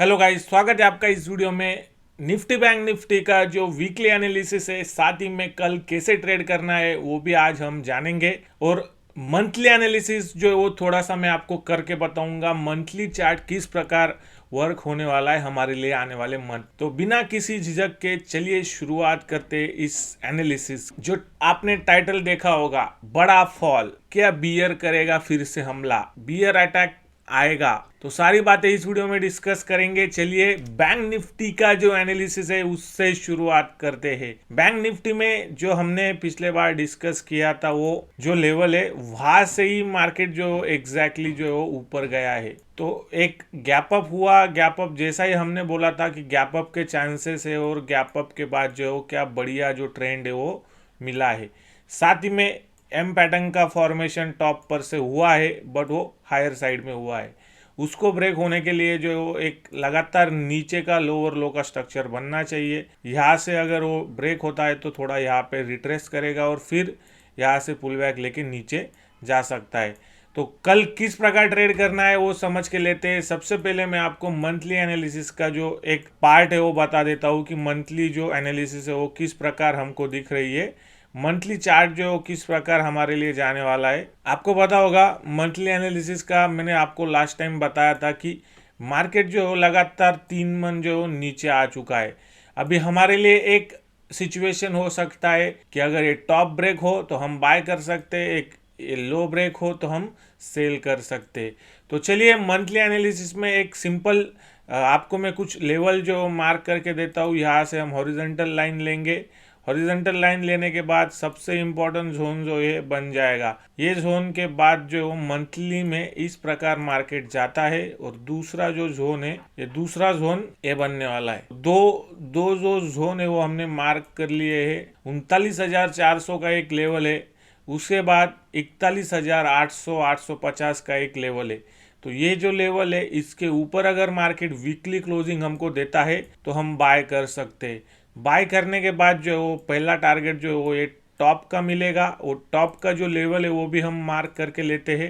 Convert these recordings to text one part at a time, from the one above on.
Hello guys, स्वागत है आपका इस वीडियो में। निफ्टी बैंक निफ्टी का जो वीकली एनालिसिस है, साथ ही में कल कैसे ट्रेड करना है वो भी आज हम जानेंगे। और मंथली एनालिसिस जो है वो थोड़ा सा मैं आपको करके बताऊंगा, मंथली चार्ट किस प्रकार वर्क होने वाला है हमारे लिए आने वाले मंथ। तो बिना किसी झिझक के चलिए शुरुआत करते हैं इस एनालिसिस। जो आपने टाइटल देखा होगा, बड़ा फॉल, क्या बियर करेगा फिर से हमला, बियर अटैक आएगा, तो सारी बातें इस वीडियो में डिस्कस करेंगे। चलिए बैंक निफ्टी का जो एनालिसिस है उससे शुरुआत करते हैं। बैंक निफ्टी में जो हमने पिछले बार डिस्कस किया था, वो जो लेवल है वहां से ही मार्केट जो एग्जैक्टली जो है वो ऊपर गया है। तो एक गैप अप हुआ, गैप अप जैसा ही हमने बोला था कि गैप अप के चांसेस है, और गैप अप के बाद जो है वो क्या बढ़िया जो ट्रेंड है वो मिला है। साथ ही में एम पैटर्न का फॉर्मेशन टॉप पर से हुआ है, बट वो हायर साइड में हुआ है। उसको ब्रेक होने के लिए जो एक लगातार नीचे का लो और लो का स्ट्रक्चर बनना चाहिए। यहाँ से अगर वो ब्रेक होता है तो थोड़ा यहाँ पे रिट्रेस करेगा और फिर यहाँ से पुल बैक लेके नीचे जा सकता है। तो कल किस प्रकार ट्रेड करना है वो समझ के लेते हैं। सबसे पहले मैं आपको मंथली एनालिसिस का जो एक पार्ट है वो बता देता हूँ कि मंथली जो एनालिसिस है वो किस प्रकार हमको दिख रही है। मंथली चार्ट जो किस प्रकार हमारे लिए जाने वाला है, आपको पता होगा। मंथली एनालिसिस का मैंने आपको लास्ट टाइम बताया था कि मार्केट जो लगातार 3 मंथ जो नीचे आ चुका है। अभी हमारे लिए एक सिचुएशन हो सकता है कि अगर ये टॉप ब्रेक हो तो हम बाय कर सकते हैं, एक लो ब्रेक हो तो हम सेल कर सकते हैं। तो चलिए मंथली एनालिसिस में एक सिंपल आपको मैं कुछ लेवल जो मार्क करके देता हूँ। यहाँ से हम हॉरिजॉन्टल लाइन लेंगे। हॉरिजॉन्टल लाइन लेने के बाद सबसे इम्पोर्टेंट जोन जो ये बन जाएगा। ये जोन के बाद जो मंथली में इस प्रकार मार्केट जाता है, और दूसरा जो जोन है, ये दूसरा जोन ये बनने वाला है। दो दो जो जोन है वो हमने मार्क कर लिए है। 39,400 का एक लेवल है, उसके बाद 41,800 850 का एक लेवल है। तो ये जो लेवल है, इसके ऊपर अगर मार्केट वीकली क्लोजिंग हमको देता है तो हम बाय कर सकते हैं। बाय करने के बाद जो वो पहला टारगेट जो वो ये टॉप का मिलेगा, वो टॉप का जो लेवल है वो भी हम मार्क करके लेते हैं।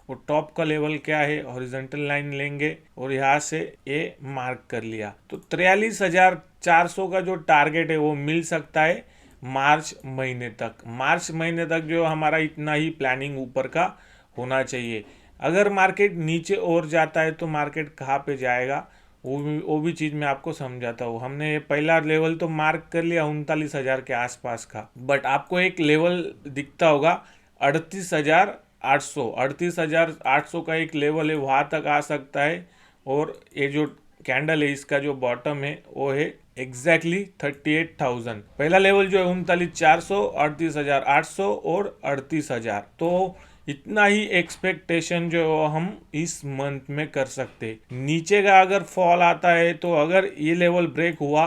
वो टॉप का लेवल क्या है, हॉरिजॉन्टल लाइन लेंगे और यहाँ से ये मार्क कर लिया। तो 43,400 का जो टारगेट है वो मिल सकता है मार्च महीने तक। मार्च महीने तक जो हमारा इतना ही प्लानिंग ऊपर का होना चाहिए। अगर मार्केट नीचे और जाता है तो मार्केट कहाँ पे जाएगा, वो भी चीज़ मैं आपको समझाता हूँ। हमने ये पहला लेवल तो मार्क कर लिया 39,000 के आसपास का, बट आपको एक लेवल दिखता होगा 38,800। 38,800 का एक लेवल है, वहाँ तक आ सकता है। और ये जो कैंडल है इसका जो बॉटम है वो है एग्जैक्टली 38,000। पहला लेवल जो है 39,400, 38,800 और 38,000। तो इतना ही एक्सपेक्टेशन जो हम इस मंथ में कर सकते। नीचे का अगर फॉल आता है तो अगर ये लेवल ब्रेक हुआ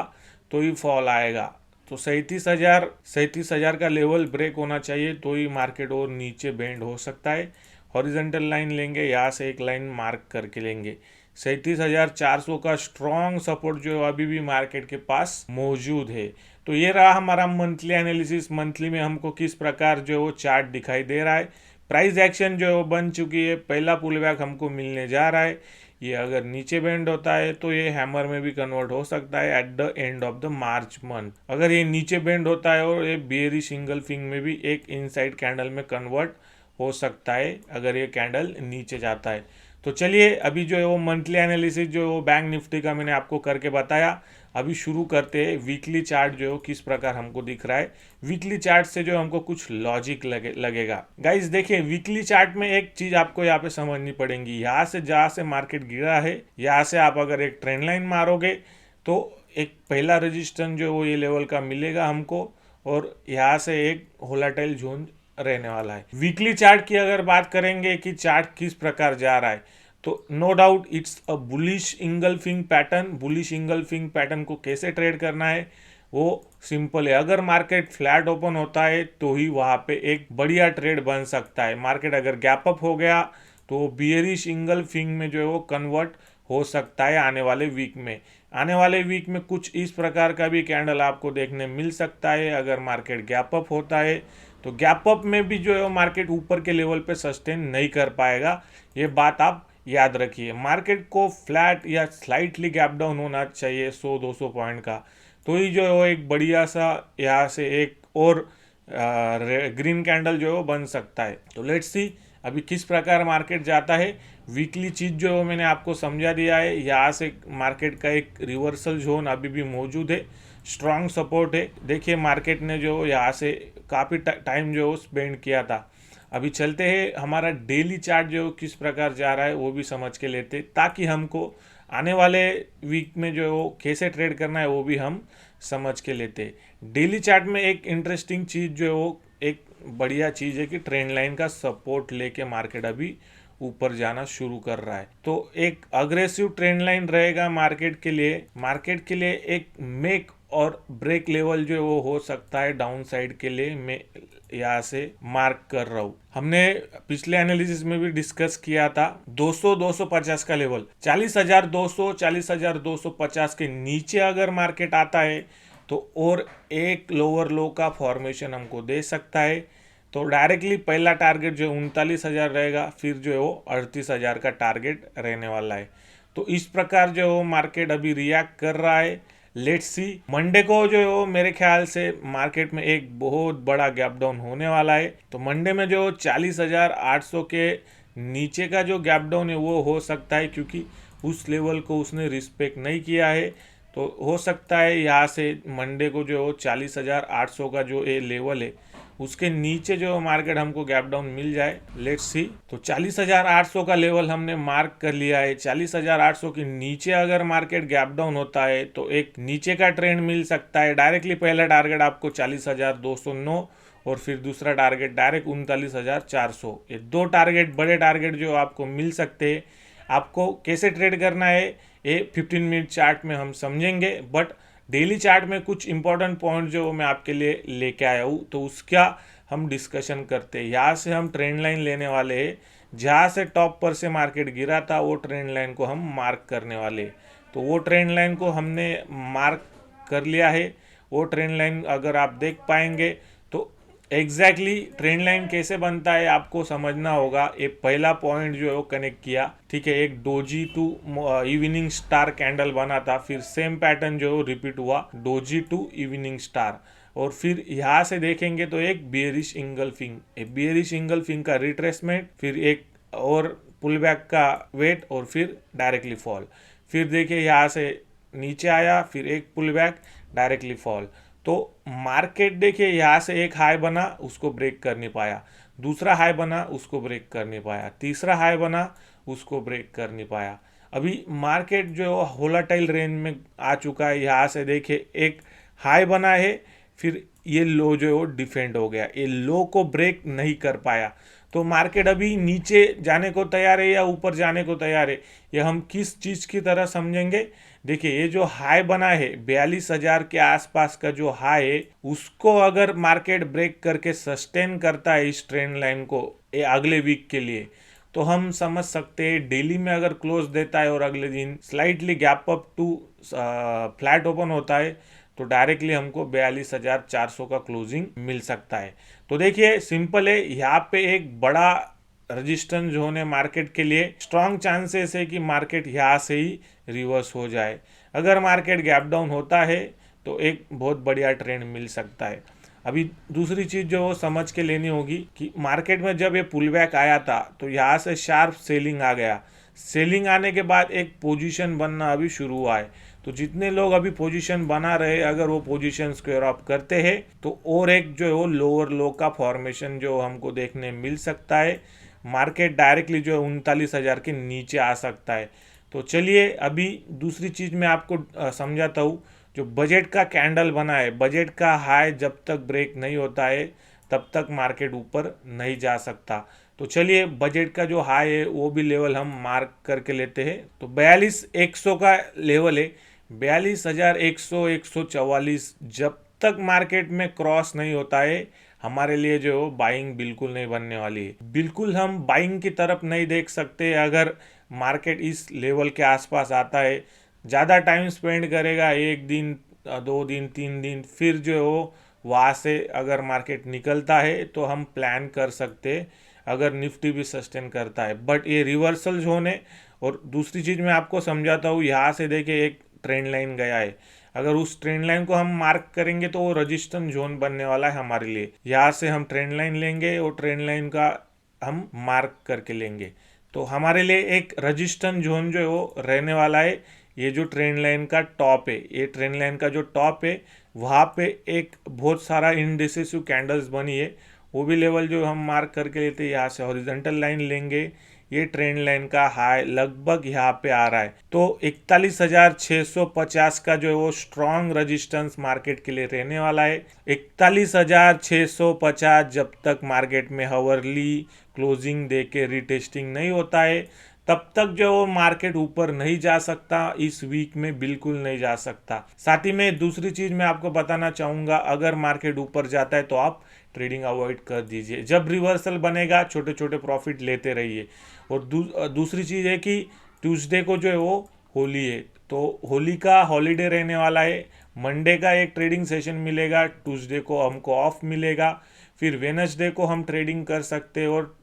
तो ही फॉल आएगा। तो 37,000 का लेवल ब्रेक होना चाहिए तो ही मार्केट और नीचे बेंड हो सकता है। हॉरिजॉन्टल लाइन लेंगे, यहाँ से एक लाइन मार्क करके लेंगे। 37,400 का स्ट्रॉन्ग सपोर्ट जो अभी भी मार्केट के पास मौजूद है। तो ये रहा हमारा मंथली एनालिसिस। मंथली में हमको किस प्रकार जो वो चार्ट दिखाई दे रहा है। प्राइस एक्शन जो बन चुकी है, पहला पुल बैक हमको मिलने जा रहा है। ये अगर नीचे बेंड होता है तो ये हैमर में भी कन्वर्ट हो सकता है at the end of the March month. अगर ये नीचे बेंड होता है और ये बेयरिश इंगल्फिंग में भी एक इनसाइड कैंडल में कन्वर्ट हो सकता है अगर ये कैंडल नीचे जाता है। तो चलिए अभी जो है वो मंथली एनालिसिस जो है वो बैंक निफ्टी का मैंने आपको करके बताया। अभी शुरू करते हैं वीकली चार्ट जो है किस प्रकार हमको दिख रहा है। वीकली चार्ट से जो हमको कुछ लॉजिक लगेगा। गाइस देखिए, वीकली चार्ट में एक चीज आपको यहाँ पे समझनी पड़ेगी। यहाँ से जहाँ से मार्केट गिरा है, यहाँ से आप अगर एक ट्रेंड लाइन मारोगे तो एक पहला रजिस्टेंस जो वो ये लेवल का मिलेगा हमको, और यहाँ से एक वोलेटाइल जोन रहने वाला है। वीकली चार्ट की अगर बात करेंगे कि चार्ट किस प्रकार जा रहा है, तो no doubt it's a bullish engulfing pattern. Bullish engulfing pattern को कैसे ट्रेड करना है वो सिंपल है। अगर मार्केट फ्लैट ओपन होता है तो ही वहाँ पे एक बढ़िया ट्रेड बन सकता है। मार्केट अगर गैप अप हो गया तो बियरिश इंगल्फिंग में जो है वो कन्वर्ट हो सकता है आने वाले वीक में। आने वाले वीक में कुछ इस प्रकार का भी कैंडल आपको देखने मिल सकता है। अगर मार्केट गैप अप होता है तो गैप अप में भी जो है मार्केट ऊपर के लेवल पे सस्टेन नहीं कर पाएगा। ये बात आप याद रखिए मार्केट को फ्लैट या स्लाइटली गैप डाउन होना चाहिए 100-200 पॉइंट का, तो ही जो है वो एक बढ़िया सा यहाँ से एक और ग्रीन कैंडल जो है वो बन सकता है। तो लेट्स सी अभी किस प्रकार मार्केट जाता है। वीकली चीज़ जो है वो मैंने आपको समझा दिया है। यहाँ से मार्केट का एक रिवर्सल जोन अभी भी मौजूद है, स्ट्रॉन्ग सपोर्ट है। देखिए मार्केट ने जो यहाँ से काफ़ी टाइम जो स्पेंड किया था। अभी चलते हैं हमारा डेली चार्ट जो किस प्रकार जा रहा है वो भी समझ के लेते, ताकि हमको आने वाले वीक में जो कैसे ट्रेड करना है वो भी हम समझ के लेते। डेली चार्ट में एक इंटरेस्टिंग चीज़ जो है वो एक बढ़िया चीज़ है कि ट्रेंड लाइन का सपोर्ट लेके मार्केट अभी ऊपर जाना शुरू कर रहा है। तो एक अग्रेसिव ट्रेंड लाइन रहेगा मार्केट के लिए। एक मेक और ब्रेक लेवल जो वो हो सकता है डाउन साइड के लिए, मैं यहाँ से मार्क कर रहा हूँ। हमने पिछले एनालिसिस में भी डिस्कस किया था 200-250 का लेवल, 40,200 40,250 के नीचे अगर मार्केट आता है तो और एक लोअर लो का फॉर्मेशन हमको दे सकता है। तो डायरेक्टली पहला टारगेट जो 39,000 रहेगा, फिर जो है वो 38,000 का टारगेट रहने वाला है। तो इस प्रकार जो है वो मार्केट अभी रिएक्ट कर रहा है। लेट्स सी मंडे को जो है वो मेरे ख्याल से मार्केट में एक बहुत बड़ा गैप डाउन होने वाला है। तो मंडे में जो 40,800 के नीचे का जो गैप डाउन है वो हो सकता है, क्योंकि उस लेवल को उसने रिस्पेक्ट नहीं किया है। तो हो सकता है यहाँ से मंडे को जो 40,800 का जो ये लेवल है उसके नीचे जो मार्केट हमको गैप डाउन मिल जाए। Let's see. तो 40,800 का लेवल हमने मार्क कर लिया है। 40,800 के नीचे अगर मार्केट गैप डाउन होता है तो एक नीचे का ट्रेंड मिल सकता है। डायरेक्टली पहला टारगेट आपको 40,209 और फिर दूसरा टारगेट डायरेक्ट 39,400। ये दो टारगेट बड़े टारगेट जो आपको मिल सकते हैं। आपको कैसे ट्रेड करना है ये 15 मिनट चार्ट में हम समझेंगे, बट डेली चार्ट में कुछ इंपॉर्टेंट पॉइंट जो मैं आपके लिए लेके आया हूँ तो उसका हम डिस्कशन करते हैं। यहाँ से हम ट्रेंड लाइन लेने वाले हैं, जहाँ से टॉप पर से मार्केट गिरा था वो ट्रेंड लाइन को हम मार्क करने वाले हैं। तो वो ट्रेंड लाइन को हमने मार्क कर लिया है। वो ट्रेंड लाइन अगर आप देख पाएंगे तो एग्जैक्टली ट्रेंड लाइन कैसे बनता है आपको समझना होगा। एक पहला पॉइंट जो है वो कनेक्ट किया, ठीक है, एक doji to evening star candle बना था, फिर सेम पैटर्न जो रिपीट हुआ डोजी टू इवनिंग स्टार, और फिर यहाँ से देखेंगे तो एक बियरिश इंगल्फिंग, बियरिश इंगल्फिंग का रिट्रेसमेंट, फिर एक और पुल बैक का वेट और फिर डायरेक्टली फॉल। फिर देखिए यहाँ से नीचे आया, फिर एक पुल बैक, डायरेक्टली फॉल। तो मार्केट देखिए यहाँ से एक हाई बना उसको ब्रेक कर नहीं पाया, दूसरा हाई बना उसको ब्रेक कर नहीं पाया, तीसरा हाई बना उसको ब्रेक कर नहीं पाया। अभी मार्केट जो वोलेटाइल रेंज में आ चुका है। यहाँ से देखिए एक हाई बना है, फिर ये लो जो है वो डिफेंड हो गया, ये लो को ब्रेक नहीं कर पाया। तो मार्केट अभी नीचे जाने को तैयार है या ऊपर जाने को तैयार है, ये हम किस चीज़ की तरह समझेंगे। देखिए ये जो हाई बना है 42,000 के आसपास का जो हाई है, उसको अगर मार्केट ब्रेक करके सस्टेन करता है इस ट्रेंड लाइन को ये अगले वीक के लिए, तो हम समझ सकते हैं डेली में अगर क्लोज देता है और अगले दिन slightly gap up to flat open होता है तो डायरेक्टली हमको 42,400 का क्लोजिंग मिल सकता है। तो देखिए सिंपल है, यहाँ पे एक बड़ा रेजिस्टेंस जोन है मार्केट के लिए। स्ट्रॉन्ग चांसेस है कि मार्केट यहाँ से ही रिवर्स हो जाए। अगर मार्केट गैप डाउन होता है तो एक बहुत बढ़िया ट्रेंड मिल सकता है। अभी दूसरी चीज़ जो समझ के लेनी होगी कि मार्केट में जब ये पुल बैक आया था तो यहाँ से शार्प सेलिंग आ गया। सेलिंग आने के बाद एक पोजीशन बनना अभी शुरू हुआ है। तो जितने लोग अभी पोजीशन बना रहे, अगर वो पोजीशन स्क्वायर अप करते हैं तो और एक जो है वो लोअर लो का फॉर्मेशन जो हमको देखने मिल सकता है। मार्केट डायरेक्टली जो है 39,000 के नीचे आ सकता है। तो चलिए अभी दूसरी चीज़ मैं आपको समझाता हूँ। जो बजट का कैंडल बना है, बजट का हाई जब तक ब्रेक नहीं होता है तब तक मार्केट ऊपर नहीं जा सकता। तो चलिए बजट का जो हाई है वो भी लेवल हम मार्क करके लेते हैं। तो 42,100 का लेवल है, 42,100 144 जब तक मार्केट में क्रॉस नहीं होता है हमारे लिए जो बाइंग बिल्कुल नहीं बनने वाली है। बिल्कुल हम बाइंग की तरफ नहीं देख सकते। अगर मार्केट इस लेवल के आसपास आता है, ज़्यादा टाइम स्पेंड करेगा, एक दिन 2 दिन 3 दिन, फिर जो है वो वहाँ से अगर मार्केट निकलता है तो हम प्लान कर सकते अगर निफ्टी भी सस्टेन करता है, बट ये रिवर्सल जोन है। और दूसरी चीज़ मैं आपको समझाता हूँ, यहाँ से देखिए एक ट्रेंड लाइन गया है, अगर उस ट्रेंड लाइन को हम मार्क करेंगे तो वो रजिस्टेंस जोन बनने वाला है हमारे लिए। यहाँ से हम ट्रेंड लाइन लेंगे और ट्रेंड लाइन का हम मार्क करके लेंगे, तो हमारे लिए एक रजिस्टेंस जोन जो है वो रहने वाला है। ये जो ट्रेंड लाइन का टॉप है, ये ट्रेंड लाइन का जो टॉप है, वहाँ पे एक बहुत सारा इनडिसिसिव कैंडल्स बनी है, वो भी लेवल जो हम मार्क करके लेते हैं। यहाँ से हॉरिजॉन्टल लाइन लेंगे, ये ट्रेंड लाइन का हाई लगभग यहाँ पे आ रहा है, तो 41,650 का जो है वो स्ट्रॉन्ग रजिस्टेंस मार्केट के लिए रहने वाला है। 41,650 जब तक मार्केट में हावरली क्लोजिंग दे के रिटेस्टिंग नहीं होता है, तब तक जो वो मार्केट ऊपर नहीं जा सकता, इस वीक में बिल्कुल नहीं जा सकता। साथ ही में दूसरी चीज मैं आपको बताना चाहूंगा, अगर मार्केट ऊपर जाता है तो आप ट्रेडिंग अवॉइड कर दीजिए। जब रिवर्सल बनेगा छोटे छोटे प्रॉफिट लेते रहिए। और दूसरी चीज़ है कि ट्यूसडे को जो है वो होली है, तो होली का हॉलीडे रहने वाला है। मंडे का एक ट्रेडिंग सेशन मिलेगा, ट्यूसडे को हमको ऑफ मिलेगा, फिर वेनसडे को हम ट्रेडिंग कर सकते हैं, और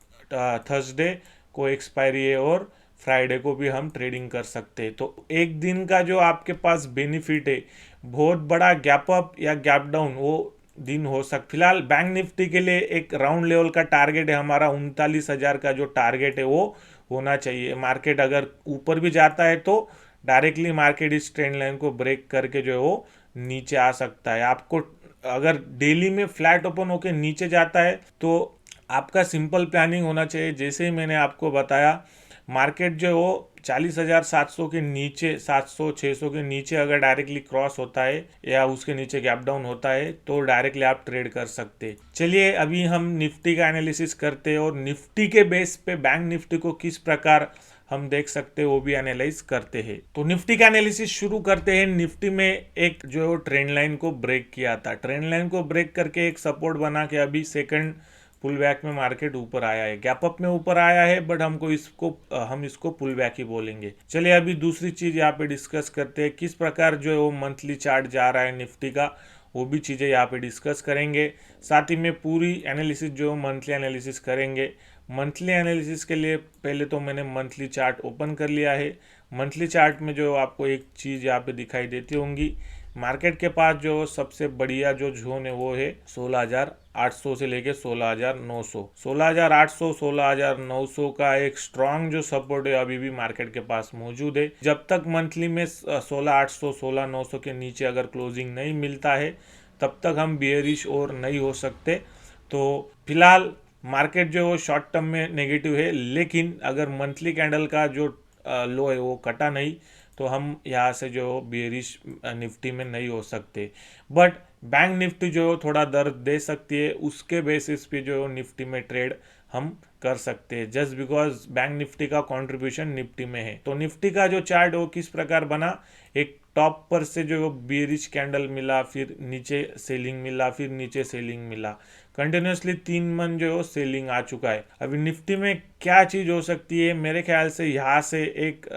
थर्सडे को एक्सपायरी है, और फ्राइडे को भी हम ट्रेडिंग कर सकते हैं। तो एक दिन का जो आपके पास बेनिफिट है, बहुत बड़ा गैप अप या गैप डाउन वो दिन हो सकता। फिलहाल बैंक निफ्टी के लिए एक राउंड लेवल का टारगेट है हमारा, 39,000 का जो टारगेट है वो होना चाहिए। मार्केट अगर ऊपर भी जाता है तो डायरेक्टली मार्केट इस ट्रेंड लाइन को ब्रेक करके जो है वो नीचे आ सकता है। आपको अगर डेली में फ्लैट ओपन होके नीचे जाता है तो आपका सिंपल प्लानिंग होना चाहिए। जैसे ही मैंने आपको बताया, मार्केट जो है वो 40,700 के नीचे, 700 600 के नीचे अगर डायरेक्टली क्रॉस होता है या उसके नीचे गैप डाउन होता है तो डायरेक्टली आप ट्रेड कर सकते हैं। चलिए अभी हम निफ्टी का एनालिसिस करते हैं, और निफ्टी के बेस पे बैंक निफ्टी को किस प्रकार हम देख सकते हैं वो भी एनालाइज करते हैं। तो निफ्टी का एनालिसिस शुरू करते हैं। निफ्टी में एक जो ट्रेंड लाइन को ब्रेक किया था, ट्रेंड लाइन को ब्रेक करके एक सपोर्ट बना के अभी सेकंड पुल बैक में मार्केट ऊपर आया है, गैप अप में ऊपर आया है, बट हम इसको पुल बैक ही बोलेंगे। चलिए अभी दूसरी चीज यहाँ पे डिस्कस करते हैं, किस प्रकार जो है वो मंथली चार्ट जा रहा है निफ्टी का, वो भी चीज़ें यहाँ पे डिस्कस करेंगे। साथ ही में पूरी एनालिसिस जो मंथली एनालिसिस करेंगे। मंथली एनालिसिस के लिए पहले तो मैंने मंथली चार्ट ओपन कर लिया है। मंथली चार्ट में जो आपको एक चीज़ यहाँ पे दिखाई देती होंगी, मार्केट के पास जो सबसे बढ़िया जो जोन है वो है 16,800 से लेके 16,900। 16,800 16,900 का एक स्ट्रांग जो सपोर्ट है अभी भी मार्केट के पास मौजूद है। जब तक मंथली में 16,800 16,900 के नीचे अगर क्लोजिंग नहीं मिलता है तब तक हम बियरिश और नहीं हो सकते। तो फिलहाल मार्केट जो है वो शॉर्ट टर्म में नेगेटिव है, लेकिन अगर मंथली कैंडल का जो लो है वो कटा नहीं तो हम यहाँ से जो बियरिश निफ्टी में नहीं हो सकते। बट बैंक निफ्टी जो थोड़ा दर्द दे सकती है, उसके बेसिस पे जो निफ्टी में ट्रेड हम कर सकते हैं, जस्ट बिकॉज बैंक निफ्टी का कंट्रीब्यूशन निफ्टी में है। तो निफ्टी का जो चार्ट वो किस प्रकार बना, एक टॉप पर से जो बियरिश कैंडल मिला, फिर नीचे सेलिंग मिला, फिर नीचे सेलिंग मिला, कंटिन्यूसली 3 मंथ जो सेलिंग आ चुका है। अभी निफ्टी में क्या चीज़ हो सकती है, मेरे ख्याल से यहाँ से एक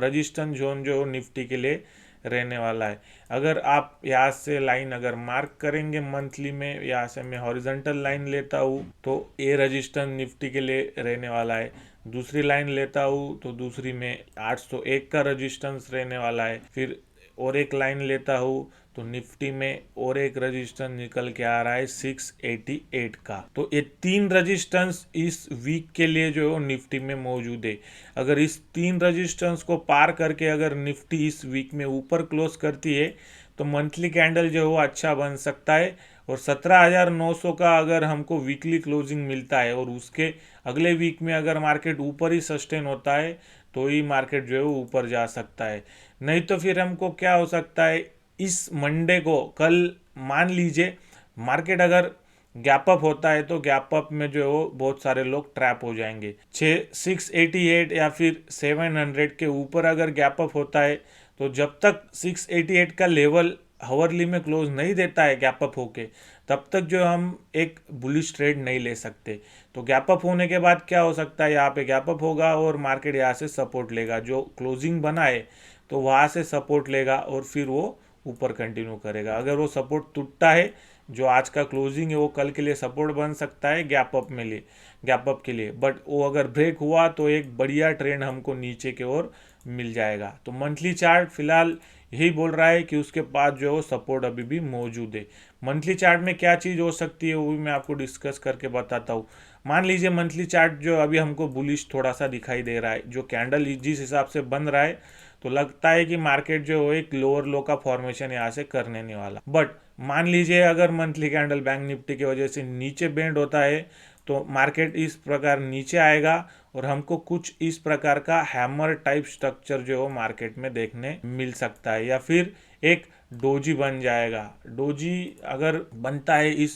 रजिस्टेंस जोन जो निफ्टी के लिए रहने वाला है। अगर आप यहाँ से लाइन अगर मार्क करेंगे मंथली में, यहाँ से मैं हॉरिजॉन्टल लाइन लेता हूँ तो ये रजिस्टेंस निफ्टी के लिए रहने वाला है। दूसरी लाइन लेता हूँ तो दूसरी में 801 का रजिस्टेंस रहने वाला है। फिर और एक लाइन लेता हूँ तो निफ्टी में और एक रजिस्टेंस निकल के आ रहा है 688 का। तो ये 3 रजिस्टेंस इस वीक के लिए जो निफ्टी में मौजूद है। अगर इस 3 रजिस्टेंस को पार करके अगर निफ्टी इस वीक में ऊपर क्लोज करती है तो मंथली कैंडल जो है वो अच्छा बन सकता है। और 17,900 का अगर हमको वीकली क्लोजिंग मिलता है और उसके अगले वीक में अगर मार्केट ऊपर ही सस्टेन होता है तो ही मार्केट जो है वो ऊपर जा सकता है। नहीं तो फिर हमको क्या हो सकता है, इस मंडे को कल मान लीजिए मार्केट अगर गैप अप होता है तो गैप अप में जो है वो बहुत सारे लोग ट्रैप हो जाएंगे। 688 या फिर 700 के ऊपर अगर गैप अप होता है तो जब तक 688 का लेवल हावरली में क्लोज नहीं देता है गैप अप होके, तब तक जो हम एक बुलिश ट्रेड नहीं ले सकते। तो गैप अप होने के बाद क्या हो सकता है, यहाँ पे गैप अप होगा और मार्केट यहाँ से सपोर्ट लेगा, जो क्लोजिंग बना है तो वहाँ से सपोर्ट लेगा और फिर वो ऊपर कंटिन्यू करेगा। अगर वो सपोर्ट टूटता है जो आज का क्लोजिंग है वो कल के लिए सपोर्ट बन सकता है गैप अप के लिए, बट वो अगर ब्रेक हुआ तो एक बढ़िया ट्रेंड हमको नीचे की ओर मिल जाएगा। तो मंथली चार्ट फिलहाल यही बोल रहा है कि उसके पास जो है वो सपोर्ट अभी भी मौजूद है। मंथली चार्ट में क्या चीज़ हो सकती है वो भी मैं आपको डिस्कस करके बताता हूँ। मान लीजिए मंथली चार्ट जो अभी हमको बुलिश थोड़ा सा दिखाई दे रहा है, जो कैंडल जिस हिसाब से बन रहा है तो लगता है कि मार्केट जो है एक लोअर लो का फॉर्मेशन यहाँ से करने नहीं वाला। बट मान लीजिए अगर मंथली कैंडल बैंक निफ्टी की वजह से नीचे बेंड होता है तो मार्केट इस प्रकार नीचे आएगा और हमको कुछ इस प्रकार का हैमर टाइप स्ट्रक्चर जो है मार्केट में देखने मिल सकता है, या फिर एक डोजी बन जाएगा। डोजी अगर बनता है इस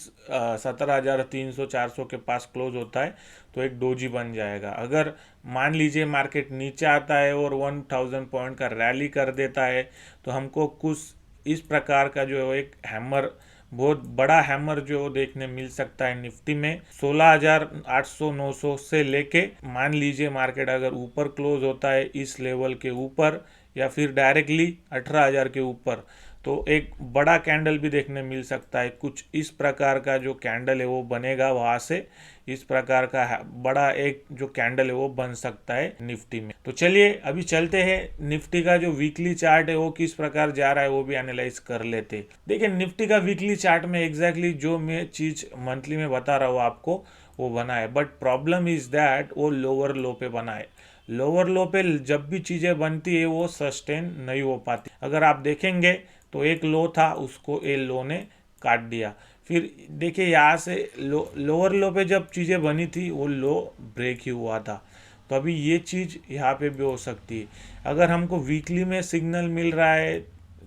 17,300-400 के पास क्लोज होता है तो एक डोजी बन जाएगा। अगर मान लीजिए मार्केट नीचे आता है और 1000 पॉइंट का रैली कर देता है तो हमको कुछ इस प्रकार का जो एक हैमर, बहुत बड़ा हैमर जो देखने मिल सकता है निफ्टी में। 16,800-900 से लेके मान लीजिए मार्केट अगर ऊपर क्लोज होता है इस लेवल के ऊपर या फिर डायरेक्टली 18,000 के ऊपर तो एक बड़ा कैंडल भी देखने मिल सकता है। कुछ इस प्रकार का जो कैंडल है वो बनेगा, वहां से इस प्रकार का बड़ा एक जो कैंडल है वो बन सकता है निफ्टी में। तो चलिए अभी चलते हैं निफ्टी का जो वीकली चार्ट है वो किस प्रकार जा रहा है वो भी एनालाइज कर लेते हैं। देखिए निफ्टी का वीकली चार्ट में एग्जैक्टली जो मैं चीज मंथली में बता रहा हूँ आपको वो बना है, बट प्रॉब्लम इज दैट वो लोअर लो पे बना है। लोअर लो पे जब भी चीजें बनती है वो सस्टेन नहीं हो पाती। अगर आप देखेंगे तो एक लो था, उसको ए लो ने काट दिया। फिर देखिए यहाँ से लोअर लो पे जब चीज़ें बनी थी वो लो ब्रेक ही हुआ था। तो अभी ये चीज़ यहाँ पे भी हो सकती है। अगर हमको वीकली में सिग्नल मिल रहा है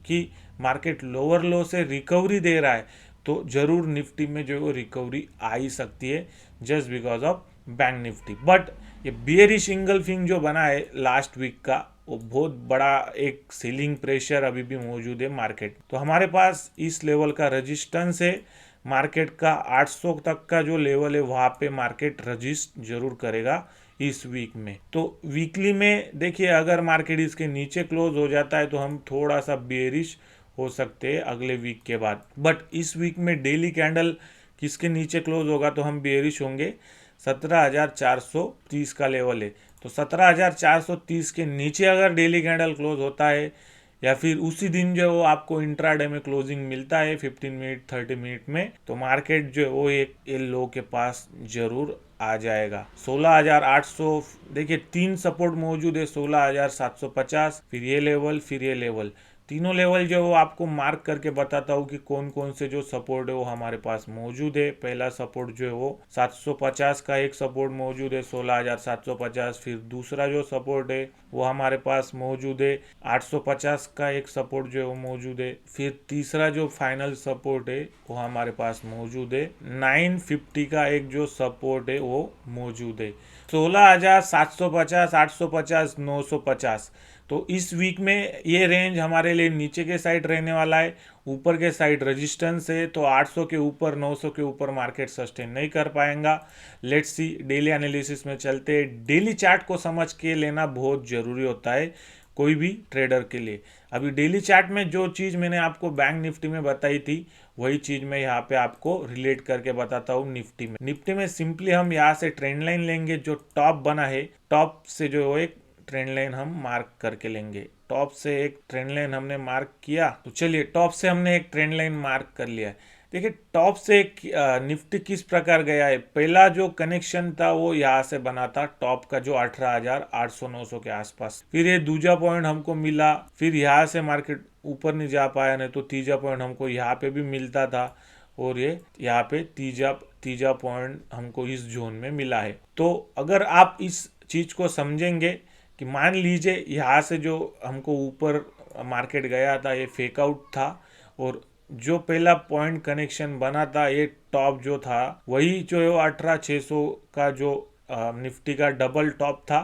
कि मार्केट लोअर लो से रिकवरी दे रहा है तो ज़रूर निफ्टी में जो है वो रिकवरी आ ही सकती है, just because of bank Nifty. But ये बियरिश इंगल्फिंग जो बना है लास्ट वीक का वो बहुत बड़ा एक सीलिंग प्रेशर अभी भी मौजूद है मार्केट। तो हमारे पास इस लेवल का रेजिस्टेंस है, मार्केट का 800 तक का जो लेवल है वहाँ पे मार्केट रजिस्ट जरूर करेगा इस वीक में। तो वीकली में देखिए अगर मार्केट इसके नीचे क्लोज हो जाता है तो हम थोड़ा सा बेरिश हो सकते हैं अगले वीक के बाद। बट इस वीक में डेली कैंडल किसके नीचे क्लोज होगा तो हम बेरिश होंगे। 17,430 का लेवल है तो 17,430 के नीचे अगर डेली कैंडल क्लोज होता है या फिर उसी दिन जो आपको इंट्राडे में क्लोजिंग मिलता है 15 मिनट 30 मिनट में तो मार्केट जो है वो एक लो के पास जरूर आ जाएगा। 16,800 देखिए तीन सपोर्ट मौजूद है, 16,750, फिर ये लेवल तीनों लेवल जो आपको मार्क करके बताता हूँ कि कौन कौन से जो सपोर्ट है वो हमारे पास मौजूद है। पहला सपोर्ट जो है वो 750 का एक सपोर्ट मौजूद है 16,750। फिर दूसरा जो सपोर्ट है वो हमारे पास मौजूद है 850 का एक सपोर्ट जो है वो मौजूद है। फिर तीसरा जो फाइनल सपोर्ट है वो हमारे पास मौजूद है 950 का एक जो सपोर्ट है वो मौजूद है। 16,750, 850, 950। तो इस वीक में ये रेंज हमारे लिए नीचे के साइड रहने वाला है, ऊपर के साइड रेजिस्टेंस है। तो 800 के ऊपर 900 के ऊपर मार्केट सस्टेन नहीं कर पाएगा। लेट्स सी डेली एनालिसिस में चलते हैं। डेली चार्ट को समझ के लेना बहुत ज़रूरी होता है कोई भी ट्रेडर के लिए। अभी डेली चार्ट में जो चीज़ मैंने आपको बैंक निफ्टी में बताई थी वही चीज़ मैं यहाँ पे आपको रिलेट करके बताता हूँ निफ्टी में। निफ्टी में सिंपली हम यहाँ से ट्रेंड लाइन लेंगे, जो टॉप बना है टॉप से जो एक ट्रेंड लाइन हम मार्क करके लेंगे। टॉप से एक ट्रेंड लाइन हमने मार्क किया तो चलिए टॉप से हमने एक ट्रेंड लाइन मार्क कर लिया है। देखिए टॉप से निफ्टी किस प्रकार गया है। पहला जो कनेक्शन था वो यहाँ से बना था टॉप का जो 18,800-900 के आसपास। फिर ये दूसरा पॉइंट हमको मिला, फिर यहाँ से मार्केट ऊपर नहीं जा पाया, नहीं तो तीसरा पॉइंट हमको यहाँ पे भी मिलता था और ये यहाँ पे तीसरा पॉइंट हमको इस जोन में मिला है। तो अगर आप इस चीज को समझेंगे कि मान लीजिए यहाँ से जो हमको ऊपर मार्केट गया था ये फेक आउट था और जो पहला पॉइंट कनेक्शन बना था ये टॉप जो था वही जो है 18,600 का जो निफ्टी का डबल टॉप था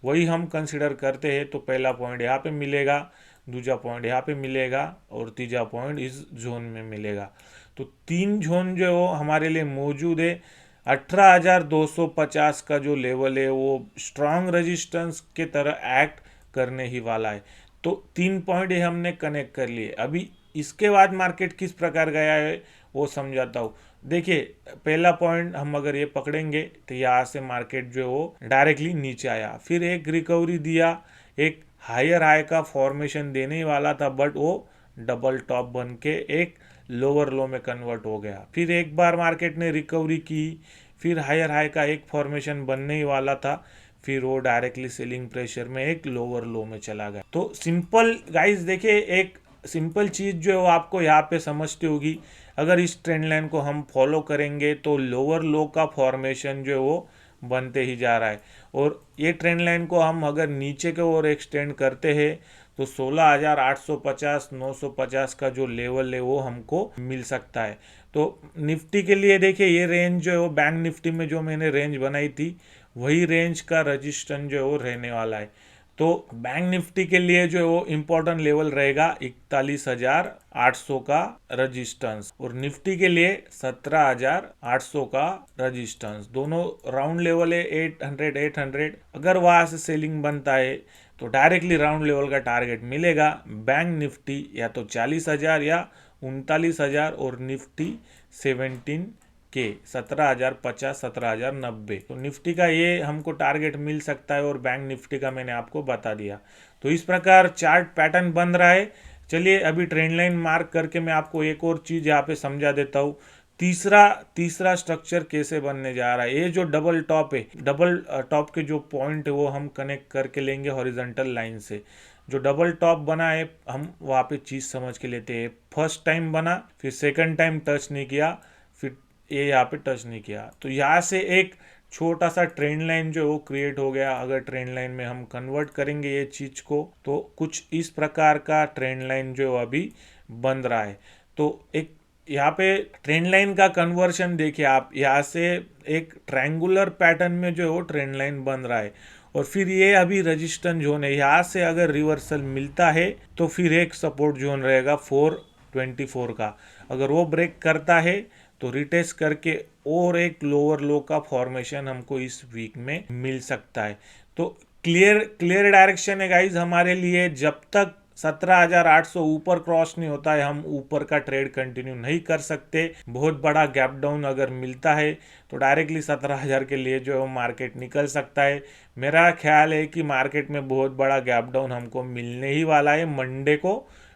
वही हम कंसिडर करते हैं। तो पहला पॉइंट यहाँ पे मिलेगा, दूसरा पॉइंट यहाँ पे मिलेगा और तीसरा पॉइंट इस जोन में मिलेगा। तो तीन जोन जो हमारे लिए मौजूद है। 18,250 का जो लेवल है वो स्ट्रांग रेजिस्टेंस के तरह एक्ट करने ही वाला है। तो तीन पॉइंट ये हमने कनेक्ट कर लिए। अभी इसके बाद मार्केट किस प्रकार गया है वो समझाता हूँ। देखिए, पहला पॉइंट हम अगर ये पकड़ेंगे तो यहाँ से मार्केट जो है वो डायरेक्टली नीचे आया, फिर एक रिकवरी दिया, एक हायर हाई का फॉर्मेशन देने ही वाला था, बट वो डबल टॉप बन के एक लोअर लो में कन्वर्ट हो गया। फिर एक बार मार्केट ने रिकवरी की, फिर हायर हाई का एक फॉर्मेशन बनने ही वाला था, फिर वो डायरेक्टली सेलिंग प्रेशर में एक लोअर लो में चला गया। तो सिंपल गाइस, देखिए एक सिंपल चीज़ जो है वो आपको यहाँ पे समझती होगी। अगर इस ट्रेंड लाइन को हम फॉलो करेंगे तो लोअर लो का फॉर्मेशन जो है वो बनते ही जा रहा है, और ये ट्रेंड लाइन को हम अगर नीचे के ओर एक्सटेंड करते हैं तो 16,850 950 का जो लेवल है वो हमको मिल सकता है। तो निफ्टी के लिए देखिए, ये रेंज जो है वो बैंक निफ्टी में जो मैंने रेंज बनाई थी वही रेंज का रजिस्टेंस जो है वो रहने वाला है। तो बैंक निफ्टी के लिए जो है वो इम्पोर्टेंट लेवल रहेगा 41,800 का रजिस्टेंस, और निफ्टी के लिए 17,800 का रजिस्टेंस। दोनों राउंड लेवल है 800। अगर वहां से सेलिंग बनता है तो डायरेक्टली राउंड लेवल का टारगेट मिलेगा बैंक निफ्टी या तो 40,000 या 39,000, और निफ्टी 17,050 17,090। तो निफ्टी का ये हमको टारगेट मिल सकता है, और बैंक निफ्टी का मैंने आपको बता दिया। तो इस प्रकार चार्ट पैटर्न बन रहा है। चलिए अभी ट्रेंड लाइन मार्क करके मैं आपको एक और चीज़ यहाँ पे समझा देता हूँ। तीसरा स्ट्रक्चर कैसे बनने जा रहा है। ये जो डबल टॉप है, डबल टॉप के जो पॉइंट है वो हम कनेक्ट करके लेंगे हॉरिजॉन्टल लाइन से। जो डबल टॉप बना है हम वहाँ पे चीज़ समझ के लेते हैं। फर्स्ट टाइम बना, फिर सेकंड टाइम टच नहीं किया, फिर ये यहाँ पे टच नहीं किया, तो यहाँ से एक छोटा सा ट्रेंड लाइन जो है वो क्रिएट हो गया। अगर ट्रेंड लाइन में हम कन्वर्ट करेंगे ये चीज़ को तो कुछ इस प्रकार का ट्रेंड लाइन जो अभी बन रहा है। तो एक यहाँ पे ट्रेंड लाइन का कन्वर्शन देखिए आप, यहाँ से एक ट्रायंगुलर पैटर्न में जो है वो ट्रेंड लाइन बन रहा है, और फिर ये अभी रजिस्टेंस जोन है। यहाँ से अगर रिवर्सल मिलता है तो फिर एक सपोर्ट जोन रहेगा 424 का। अगर वो ब्रेक करता है तो रिटेस्ट करके और एक लोअर लो का फॉर्मेशन हमको इस वीक में मिल सकता है। तो क्लियर डायरेक्शन है गाइज हमारे लिए। जब तक 17,800 ऊपर क्रॉस नहीं होता है हम ऊपर का ट्रेड कंटिन्यू नहीं कर सकते। बहुत बड़ा गैप डाउन अगर मिलता है तो डायरेक्टली 17,000 के लिए जो है मार्केट निकल सकता है। मेरा ख्याल है कि मार्केट में बहुत बड़ा गैप डाउन हमको मिलने ही वाला है।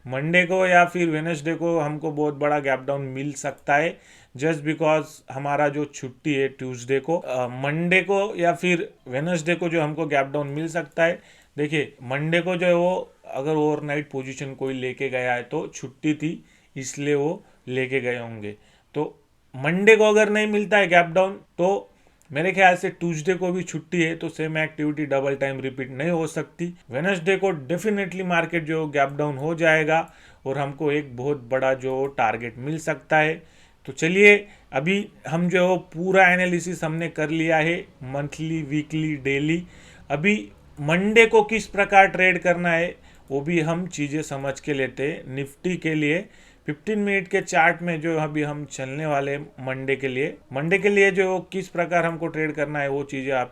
मंडे को या फिर वेडनेसडे को हमको बहुत बड़ा गैप डाउन मिल सकता है, जस्ट बिकॉज हमारा जो छुट्टी है ट्यूसडे को, मंडे को या फिर वेडनेसडे को जो हमको गैप डाउन मिल सकता है। देखिए मंडे को जो है वो अगर ओवरनाइट पोजीशन कोई लेके गया है तो छुट्टी थी इसलिए वो लेके गए होंगे। तो मंडे को अगर नहीं मिलता है गैप डाउन तो मेरे ख्याल से ट्यूसडे को भी छुट्टी है, तो same activity double time repeat नहीं हो सकती। वेडनेसडे को डेफिनेटली मार्केट जो गैप डाउन हो जाएगा और हमको एक बहुत बड़ा जो टारगेट मिल सकता है। तो चलिए अभी हम जो है पूरा एनालिसिस हमने कर लिया है, मंथली, वीकली, डेली। अभी मंडे को किस प्रकार ट्रेड करना है वो भी हम चीज़ें समझ के लेते हैं। निफ्टी के लिए 15 मिनट के चार्ट में जो अभी हम चलने वाले मंडे के लिए जो किस प्रकार हमको ट्रेड करना है वो चीज़ें आप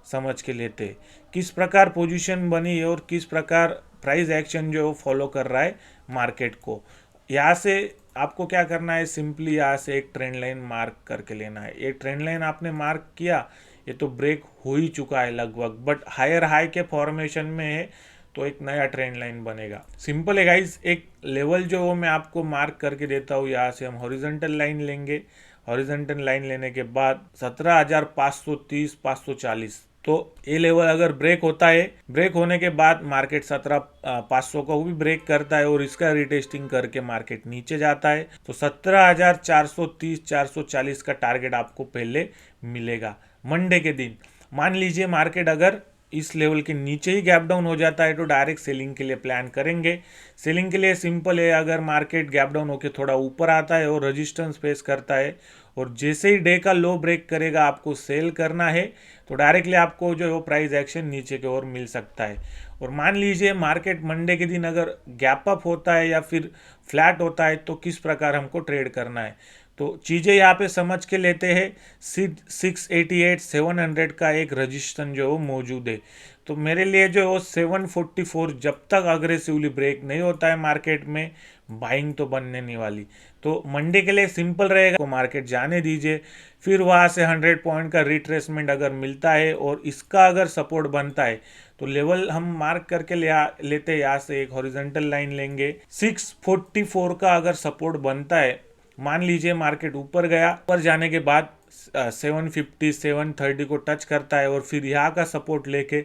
समझ के लेते हैं। किस प्रकार पोजीशन बनी है और किस प्रकार प्राइस एक्शन जो फॉलो कर रहा है मार्केट को। यहाँ से आपको क्या करना है, सिंपली यहाँ से एक ट्रेंड लाइन मार्क करके लेना है। एक ट्रेंड लाइन आपने मार्क किया, ये तो ब्रेक हो ही चुका है लगभग, बट हायर हाई के फॉर्मेशन में है तो एक नया ट्रेंड लाइन बनेगा। सिंपल है गाइज। एक लेवल जो वो मैं आपको मार्क करके देता हूँ, यहाँ से हम हॉरिजॉन्टल लाइन लेंगे। हॉरिजॉन्टल लाइन लेने के बाद 17,530 540, तो ये लेवल अगर ब्रेक होता है, ब्रेक होने के बाद मार्केट 17,500 को भी ब्रेक करता है और इसका रिटेस्टिंग करके मार्केट नीचे जाता है तो 17,430 440 का टारगेट आपको पहले मिलेगा मंडे के दिन। मान लीजिए मार्केट अगर इस लेवल के नीचे ही गैप डाउन हो जाता है तो डायरेक्ट सेलिंग के लिए प्लान करेंगे। सेलिंग के लिए सिंपल है, अगर मार्केट गैप डाउन होकर थोड़ा ऊपर आता है और रेजिस्टेंस फेस करता है और जैसे ही डे का लो ब्रेक करेगा आपको सेल करना है तो डायरेक्टली आपको जो है वो प्राइस एक्शन नीचे की ओर मिल सकता है। और मान लीजिए मार्केट मंडे के दिन अगर गैप अप होता है या फिर फ्लैट होता है तो किस प्रकार हमको ट्रेड करना है। तो चीज़ें यहाँ पे समझ के लेते हैं। 688 700 का एक रजिस्ट्रेशन जो है वो मौजूद है। तो मेरे लिए जो है वो 744 जब तक अग्रेसिवली ब्रेक नहीं होता है मार्केट में, बाइंग तो बनने नहीं वाली। तो मंडे के लिए सिंपल रहेगा, को मार्केट जाने दीजिए, फिर वहाँ से 100 पॉइंट का रिट्रेसमेंट अगर मिलता है और इसका अगर सपोर्ट बनता है तो लेवल हम मार्क करके लेते हैं। यहाँ से एक हॉरिजॉन्टल लाइन लेंगे। 644 का अगर सपोर्ट बनता है, मान लीजिए मार्केट ऊपर गया, ऊपर जाने के बाद 750 730 को टच करता है और फिर यहाँ का सपोर्ट लेके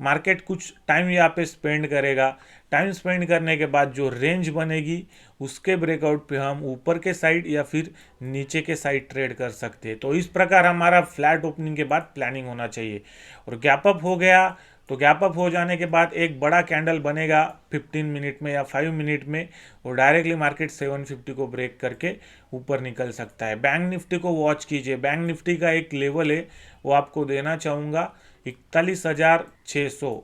मार्केट कुछ टाइम यहाँ पे स्पेंड करेगा। टाइम स्पेंड करने के बाद जो रेंज बनेगी उसके ब्रेकआउट पे हम ऊपर के साइड या फिर नीचे के साइड ट्रेड कर सकते हैं। तो इस प्रकार हमारा फ्लैट ओपनिंग के बाद प्लानिंग होना चाहिए। और गैप अप हो गया तो गैप अप हो जाने के बाद एक बड़ा कैंडल बनेगा 15 मिनट में या 5 मिनट में, और डायरेक्टली मार्केट 750 को ब्रेक करके ऊपर निकल सकता है। बैंक निफ्टी को वॉच कीजिए। बैंक निफ्टी का एक लेवल है वो आपको देना चाहूँगा 41,600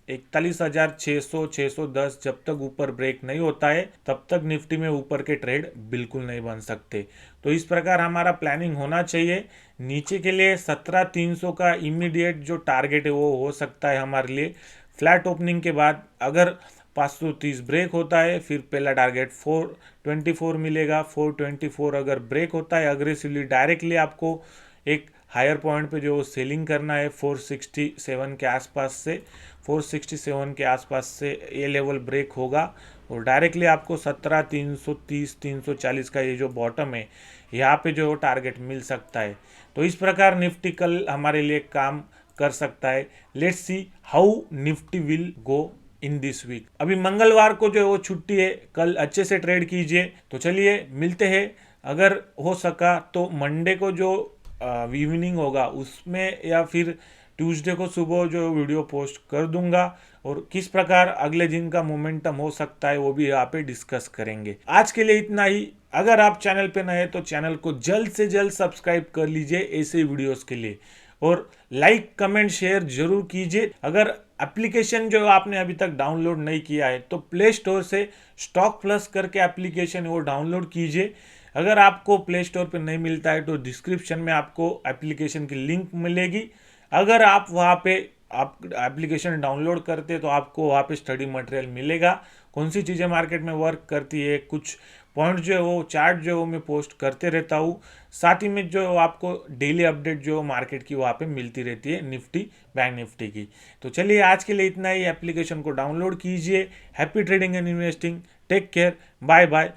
41,600 610। जब तक ऊपर ब्रेक नहीं होता है तब तक निफ्टी में ऊपर के ट्रेड बिल्कुल नहीं बन सकते। तो इस प्रकार हमारा प्लानिंग होना चाहिए। नीचे के लिए 17,300 का इमीडिएट जो टारगेट है वो हो सकता है हमारे लिए। फ्लैट ओपनिंग के बाद अगर 530 ब्रेक होता है, फिर पहला टारगेट 424 मिलेगा। 424 अगर ब्रेक होता है अग्रेसिवली, डायरेक्टली आपको एक हायर पॉइंट पे जो सेलिंग करना है 467 के आसपास से। 467 के आसपास से ये लेवल ब्रेक होगा और डायरेक्टली आपको 17,330 340 का ये जो बॉटम है यहाँ पे जो टारगेट मिल सकता है। तो इस प्रकार निफ्टी कल हमारे लिए काम कर सकता है। Let's see how Nifty will go in this week. अभी मंगलवार को जो है वो छुट्टी है, कल अच्छे से ट्रेड कीजिए। तो चलिए मिलते हैं। अगर हो सका तो मंडे को जो इवनिंग होगा उसमें या फिर ट्यूसडे को सुबह जो वीडियो पोस्ट कर दूंगा, और किस प्रकार अगले दिन का मोमेंटम हो सकता है वो भी यहाँ पे डिस्कस करेंगे। आज के लिए इतना ही। अगर आप चैनल पे नए हैं तो चैनल को जल्द से जल्द सब्सक्राइब कर लीजिए ऐसे वीडियोस के लिए, और लाइक कमेंट शेयर जरूर कीजिए। अगर एप्लीकेशन जो आपने अभी तक डाउनलोड नहीं किया है तो प्ले स्टोर से स्टॉक प्लस करके एप्लीकेशन वो डाउनलोड कीजिए। अगर आपको प्ले स्टोर पे नहीं मिलता है तो डिस्क्रिप्शन में आपको एप्लीकेशन की लिंक मिलेगी। अगर आप वहाँ पे आप एप्लीकेशन डाउनलोड करते तो आपको वहाँ पे स्टडी मटेरियल मिलेगा, कौन सी चीज़ें मार्केट में वर्क करती है, कुछ पॉइंट जो है वो चार्ट जो है वो मैं पोस्ट करते रहता हूँ। साथ ही में जो आपको डेली अपडेट जो मार्केट की वहाँ पे मिलती रहती है निफ्टी बैंक निफ्टी की। तो चलिए आज के लिए इतना ही। एप्लीकेशन को डाउनलोड कीजिए। Happy trading and investing. Take care. Bye bye.